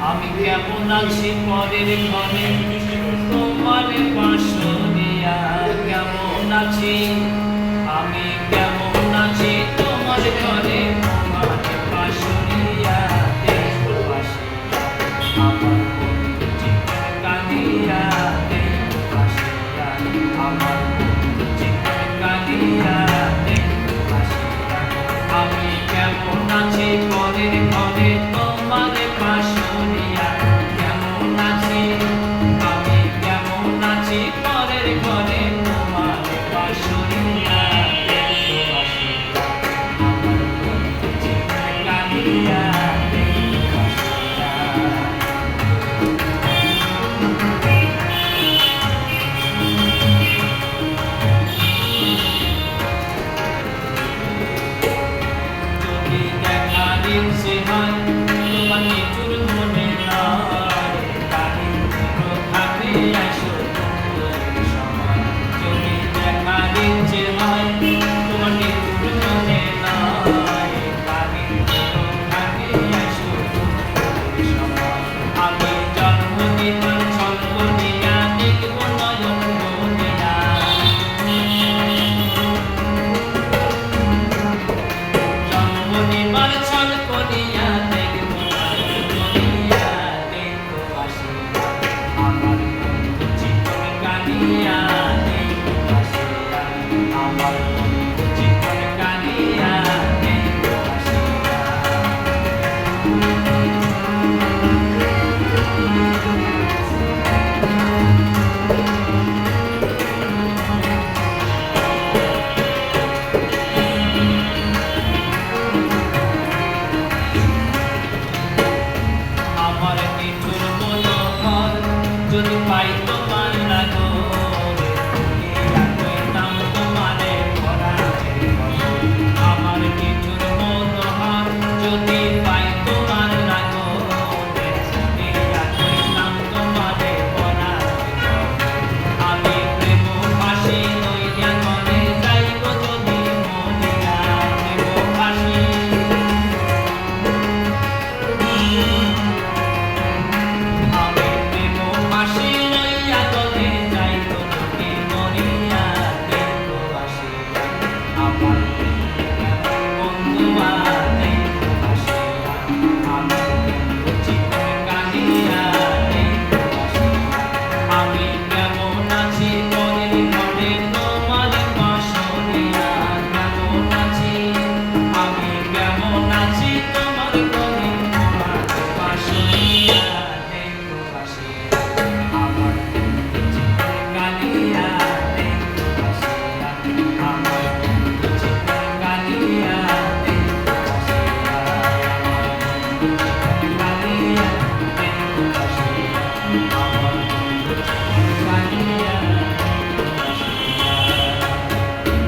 আমি কেমন আছি পরের ঘরে তোমার পাশরিয়া কেমন আছি আমি কেমন আছি তোমার ঘরে তোমার পাশরিয়া দেখো পাশিয়া আমার বন্ধু চিৎকার কাঁদিয়া দেখো পাশিয়া আমার বন্ধু চিৎকার কাঁদিয়া দেখো পাশিয়া আমি কেমন আছি পরের ঘরে তোমার পাশরিয়া কেমন আছি আমি কেমন আছি পরের ঘরে তোমার পাশরিয়া দেখো পাশিয়া আমার বন্ধু চিৎকার কাঁদিয়া দেখো পাশিয়া যদি দেখা দিন